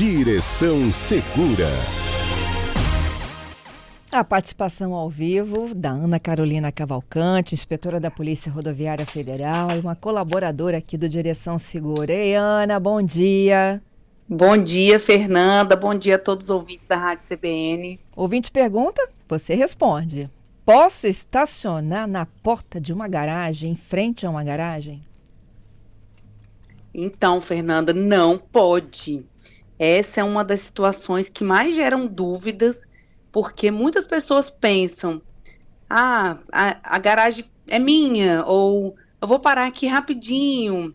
Direção Segura. A participação ao vivo da Ana Carolina Cavalcante, inspetora da Polícia Rodoviária Federal e uma colaboradora aqui do Direção Segura. Ei, Ana, bom dia. Bom dia, Fernanda. Bom dia a todos os ouvintes da Rádio CBN. Ouvinte pergunta, você responde. Posso estacionar na porta de uma garagem, em frente a uma garagem? Então, Fernanda, não pode. Essa é uma das situações que mais geram dúvidas, porque muitas pessoas pensam, a garagem é minha, ou eu vou parar aqui rapidinho,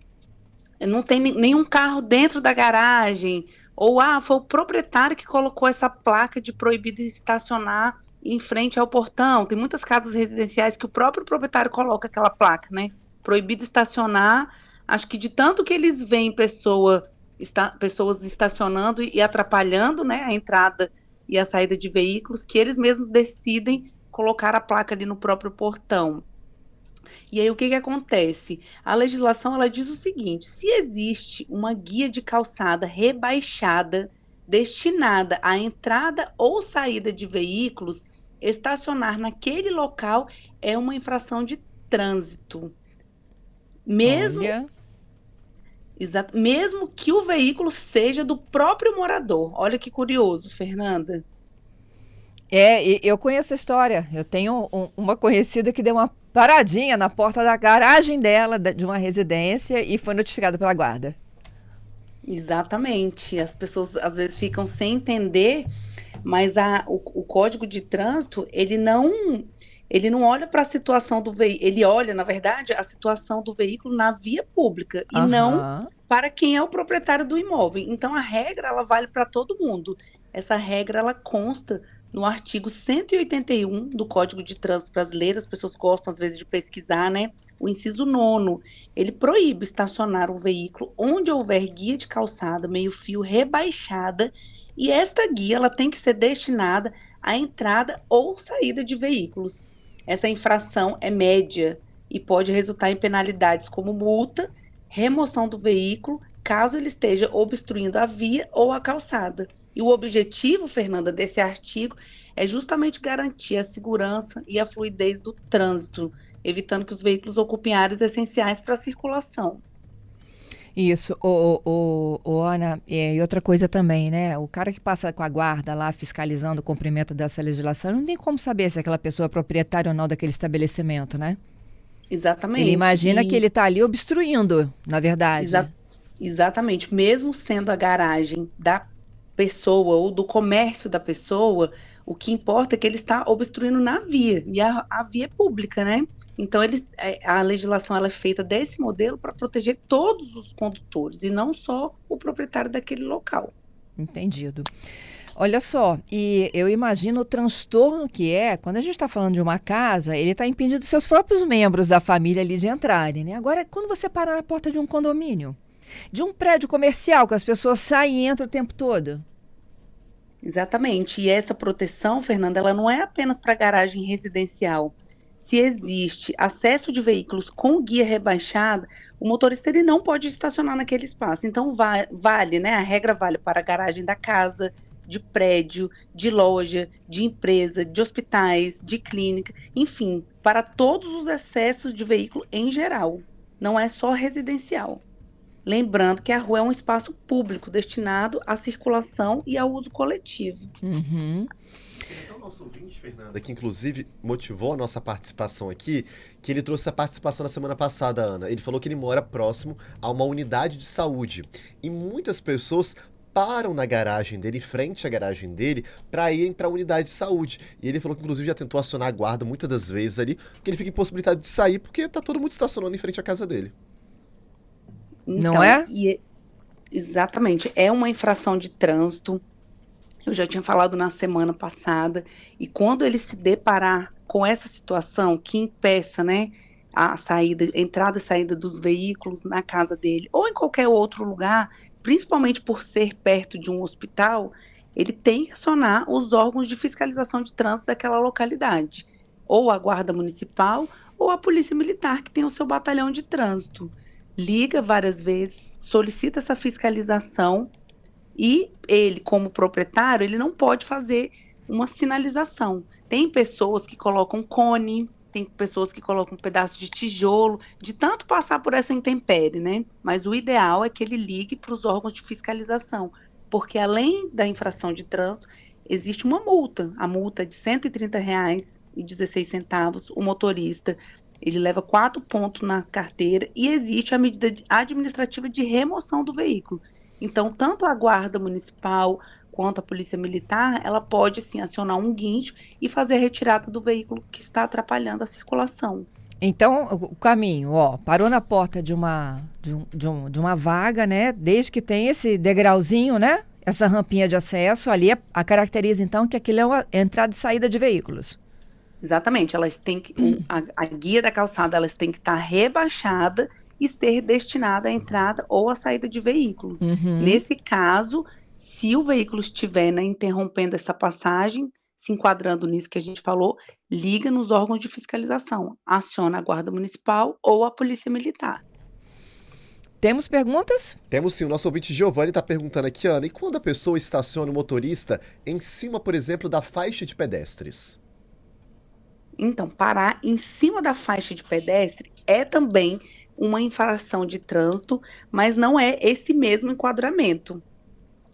não tem nenhum carro dentro da garagem, ou foi o proprietário que colocou essa placa de proibido estacionar em frente ao portão. Tem muitas casas residenciais que o próprio proprietário coloca aquela placa, né? Proibido estacionar. Acho que de tanto que eles veem pessoas estacionando e atrapalhando, né, a entrada e a saída de veículos, que eles mesmos decidem colocar a placa ali no próprio portão. E aí o que acontece? A legislação ela diz o seguinte: se existe uma guia de calçada rebaixada destinada à entrada ou saída de veículos, estacionar naquele local é uma infração de trânsito. Mesmo que o veículo seja do próprio morador. Olha que curioso, Fernanda. Eu conheço a história. Eu tenho uma conhecida que deu uma paradinha na porta da garagem dela, de uma residência, e foi notificada pela guarda. Exatamente. As pessoas às vezes ficam sem entender, mas o Código de Trânsito, ele não olha para a situação do veículo, ele olha, na verdade, a situação do veículo na via pública e não para quem é o proprietário do imóvel. Então, a regra, ela vale para todo mundo. Essa regra, ela consta no artigo 181 do Código de Trânsito Brasileiro. As pessoas gostam, às vezes, de pesquisar, né? O inciso 9º, ele proíbe estacionar um veículo onde houver guia de calçada, meio-fio rebaixada, e esta guia, ela tem que ser destinada à entrada ou saída de veículos. Essa infração é média e pode resultar em penalidades como multa, remoção do veículo, caso ele esteja obstruindo a via ou a calçada. E o objetivo, Fernanda, desse artigo é justamente garantir a segurança e a fluidez do trânsito, evitando que os veículos ocupem áreas essenciais para a circulação. Isso, Ana, e outra coisa também, né? O cara que passa com a guarda lá fiscalizando o cumprimento dessa legislação, não tem como saber se aquela pessoa é proprietária ou não daquele estabelecimento, né? Exatamente. Ele imagina que ele está ali obstruindo, na verdade. Exatamente. Mesmo sendo a garagem da pessoa ou do comércio da pessoa, o que importa é que ele está obstruindo na via, e a via é pública, né? Então, a legislação ela é feita desse modelo para proteger todos os condutores e não só o proprietário daquele local. Entendido. Olha só, e eu imagino o transtorno que é, quando a gente está falando de uma casa, ele está impedindo seus próprios membros da família ali de entrarem, né? Agora, quando você parar na porta de um condomínio, de um prédio comercial, que as pessoas saem e entram o tempo todo. Exatamente. E essa proteção, Fernanda, ela não é apenas para garagem residencial. Se existe acesso de veículos com guia rebaixada, o motorista ele não pode estacionar naquele espaço. Então, vale, né? A regra vale para a garagem da casa, de prédio, de loja, de empresa, de hospitais, de clínica, enfim, para todos os acessos de veículo em geral. Não é só residencial. Lembrando que a rua é um espaço público destinado à circulação e ao uso coletivo. Uhum. Então, nosso ouvinte, Fernanda, que inclusive motivou a nossa participação aqui, que ele trouxe a participação na semana passada, Ana. Ele falou que ele mora próximo a uma unidade de saúde. E muitas pessoas param na garagem dele, em frente à garagem dele, para irem para a unidade de saúde. E ele falou que inclusive já tentou acionar a guarda muitas das vezes ali, porque ele fica impossibilitado de sair, porque tá todo mundo estacionando em frente à casa dele. Então, não é? Exatamente, é uma infração de trânsito. Eu já tinha falado na semana passada, e quando ele se deparar com essa situação que impeça, né, a entrada e saída dos veículos na casa dele, ou em qualquer outro lugar, principalmente por ser perto de um hospital, ele tem que acionar os órgãos de fiscalização de trânsito daquela localidade, ou a Guarda Municipal, ou a Polícia Militar, que tem o seu batalhão de trânsito. Liga várias vezes, solicita essa fiscalização E ele, como proprietário, ele não pode fazer uma sinalização. Tem pessoas que colocam cone, tem pessoas que colocam um pedaço de tijolo, de tanto passar por essa intempérie, né? Mas o ideal é que ele ligue para os órgãos de fiscalização, porque além da infração de trânsito, existe uma multa. A multa é de R$ 130,16. O motorista, ele leva 4 pontos na carteira e existe a medida administrativa de remoção do veículo. Então, tanto a Guarda Municipal quanto a Polícia Militar, ela pode sim acionar um guincho e fazer a retirada do veículo que está atrapalhando a circulação. Então, o caminho, ó, parou na porta de uma vaga, né? Desde que tem esse degrauzinho, né? Essa rampinha de acesso, ali a caracteriza então que aquilo é uma entrada e saída de veículos. Exatamente, elas têm que, a guia da calçada, elas têm que estar rebaixada e ser destinada à entrada ou à saída de veículos. Nesse caso, se o veículo estiver, né, interrompendo essa passagem, se enquadrando nisso que a gente falou, liga nos órgãos de fiscalização, aciona a Guarda Municipal ou a Polícia Militar. Temos perguntas? Temos sim, o nosso ouvinte Giovanni está perguntando aqui, Ana, e quando a pessoa estaciona o motorista em cima, por exemplo, da faixa de pedestres? Então, parar em cima da faixa de pedestre é também uma infração de trânsito, mas não é esse mesmo enquadramento.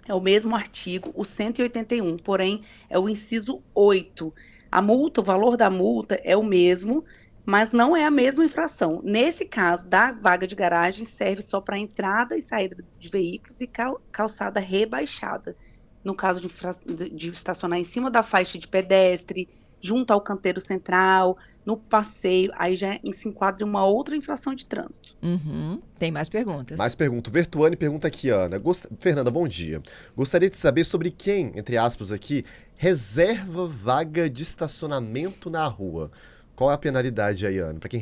É o mesmo artigo, o 181, porém é o inciso 8. A multa, o valor da multa é o mesmo, mas não é a mesma infração. Nesse caso, da vaga de garagem serve só para entrada e saída de veículos e calçada rebaixada. No caso de estacionar em cima da faixa de pedestre, junto ao canteiro central, no passeio, aí já se enquadra em uma outra infração de trânsito. Tem mais perguntas. Mais pergunta. O Vertuane pergunta aqui, Ana. Fernanda, bom dia. Gostaria de saber sobre quem, entre aspas aqui, reserva vaga de estacionamento na rua. Qual é a penalidade aí, Ana? Para quem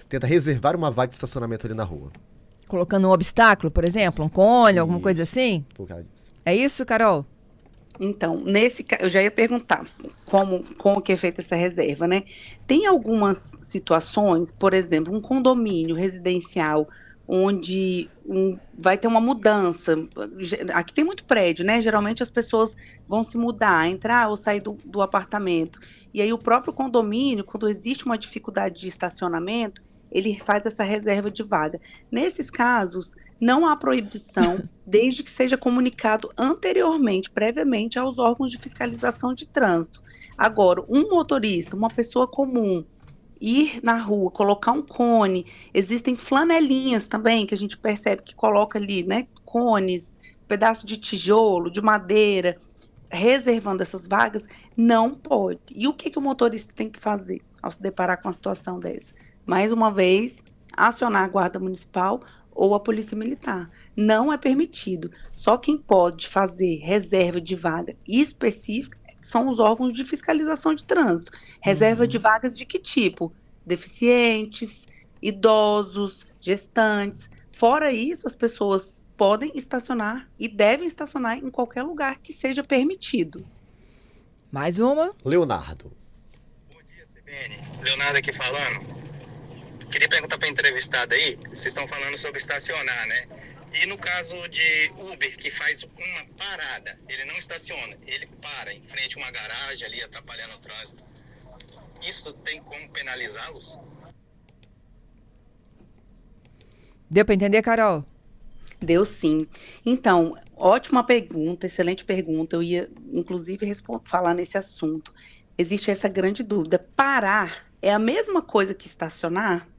tenta reservar uma vaga de estacionamento ali na rua. Colocando um obstáculo, por exemplo, um cone, alguma coisa assim? Por causa disso. É isso, Carol? Então, nesse caso, eu já ia perguntar como que é feita essa reserva, né? Tem algumas situações, por exemplo, um condomínio residencial, onde vai ter uma mudança. Aqui tem muito prédio, né? Geralmente as pessoas vão se mudar, entrar ou sair do apartamento. E aí o próprio condomínio, quando existe uma dificuldade de estacionamento, ele faz essa reserva de vaga. Nesses casos, não há proibição, desde que seja comunicado anteriormente, previamente, aos órgãos de fiscalização de trânsito. Agora, um motorista, uma pessoa comum, ir na rua, colocar um cone, existem flanelinhas também, que a gente percebe que coloca ali, né, cones, pedaço de tijolo, de madeira, reservando essas vagas, não pode. E o que o motorista tem que fazer ao se deparar com uma situação dessa? Mais uma vez, acionar a Guarda Municipal ou a Polícia Militar. Não é permitido. Só quem pode fazer reserva de vaga específica são os órgãos de fiscalização de trânsito. Reserva de vagas de que tipo? Deficientes, idosos, gestantes. Fora isso, as pessoas podem estacionar e devem estacionar em qualquer lugar que seja permitido. Mais uma. Leonardo. Bom dia, CBN. Leonardo aqui falando. Queria perguntar para a entrevistada aí, vocês estão falando sobre estacionar, né? E no caso de Uber, que faz uma parada, ele não estaciona, ele para em frente a uma garagem ali, atrapalhando o trânsito. Isso tem como penalizá-los? Deu para entender, Carol? Deu sim. Então, ótima pergunta, excelente pergunta. Eu ia, inclusive, falar nesse assunto. Existe essa grande dúvida. Parar é a mesma coisa que estacionar?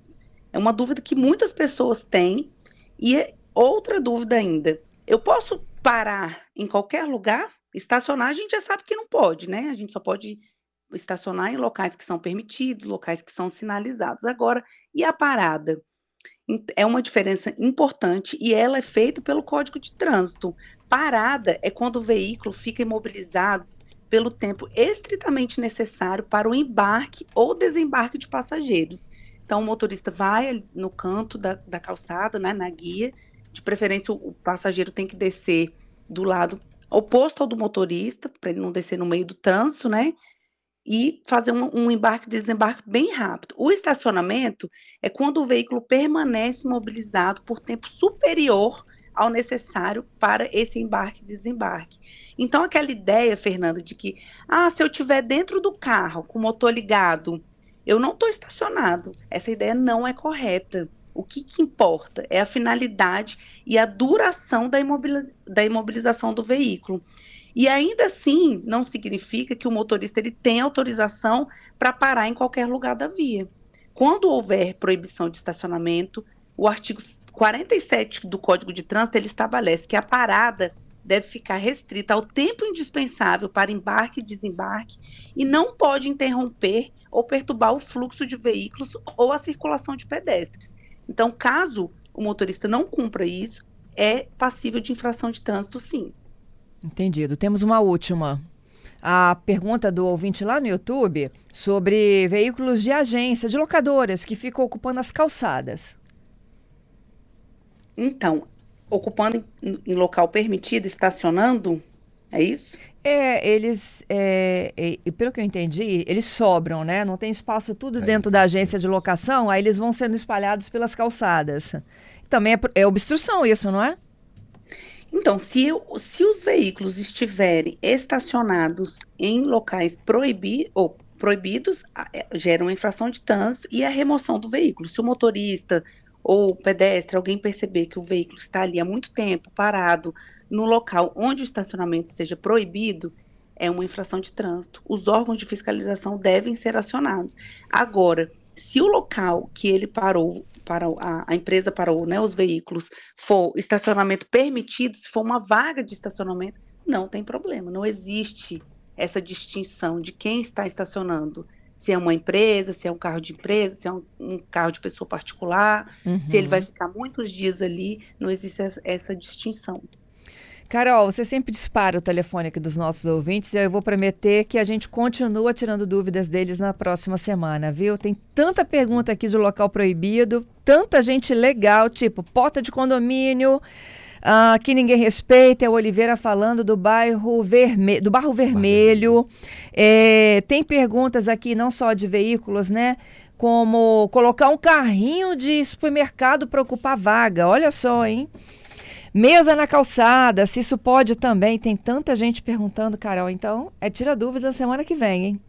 É uma dúvida que muitas pessoas têm. E outra dúvida ainda. Eu posso parar em qualquer lugar? Estacionar a gente já sabe que não pode, né? A gente só pode estacionar em locais que são permitidos, locais que são sinalizados. Agora, e a parada? É uma diferença importante e ela é feita pelo Código de Trânsito. Parada é quando o veículo fica imobilizado pelo tempo estritamente necessário para o embarque ou desembarque de passageiros. Então, o motorista vai no canto da calçada, né, na guia, de preferência o passageiro tem que descer do lado oposto ao do motorista, para ele não descer no meio do trânsito, né? E fazer um embarque e desembarque bem rápido. O estacionamento é quando o veículo permanece mobilizado por tempo superior ao necessário para esse embarque e desembarque. Então, aquela ideia, Fernanda, de que, se eu estiver dentro do carro com o motor ligado, eu não estou estacionado. Essa ideia não é correta. O que importa é a finalidade e a duração da imobilização do veículo. E ainda assim, não significa que o motorista ele tem autorização para parar em qualquer lugar da via. Quando houver proibição de estacionamento, o artigo 47 do Código de Trânsito ele estabelece que a parada deve ficar restrita ao tempo indispensável para embarque e desembarque e não pode interromper ou perturbar o fluxo de veículos ou a circulação de pedestres. Então, caso o motorista não cumpra isso, é passível de infração de trânsito, sim. Entendido. Temos uma última. A pergunta do ouvinte lá no YouTube sobre veículos de agência, de locadoras, que ficam ocupando as calçadas. Então, ocupando em local permitido, estacionando, é isso? Pelo que eu entendi, eles sobram, né? Não tem espaço tudo dentro da agência de locação, aí eles vão sendo espalhados pelas calçadas. Também é obstrução isso, não é? Então, se os veículos estiverem estacionados em locais proibidos, gera uma infração de trânsito e a remoção do veículo. Se o motorista ou o pedestre, alguém perceber que o veículo está ali há muito tempo parado no local onde o estacionamento seja proibido, é uma infração de trânsito. Os órgãos de fiscalização devem ser acionados. Agora, se o local que ele parou, a empresa parou, né, os veículos, for estacionamento permitido, se for uma vaga de estacionamento, não tem problema. Não existe essa distinção de quem está estacionando. Se é uma empresa, se é um carro de empresa, se é um carro de pessoa particular, se ele vai ficar muitos dias ali, não existe essa distinção. Carol, você sempre dispara o telefone aqui dos nossos ouvintes e eu vou prometer que a gente continua tirando dúvidas deles na próxima semana, viu? Tem tanta pergunta aqui de local proibido, tanta gente legal, tipo porta de condomínio, que ninguém respeita, é o Oliveira falando do Barro Vermelho. Tem perguntas aqui não só de veículos, né? Como colocar um carrinho de supermercado para ocupar vaga, olha só, hein? Mesa na calçada, se isso pode também. Tem tanta gente perguntando, Carol. Então, tira dúvida na semana que vem, hein?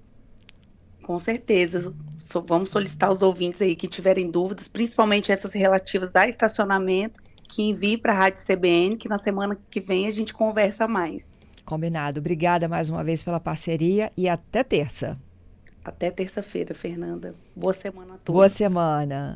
Com certeza. Vamos solicitar aos ouvintes aí que tiverem dúvidas, principalmente essas relativas a estacionamento, que envie para a Rádio CBN, que na semana que vem a gente conversa mais. Combinado. Obrigada mais uma vez pela parceria e até terça. Até terça-feira, Fernanda. Boa semana a todos. Boa semana.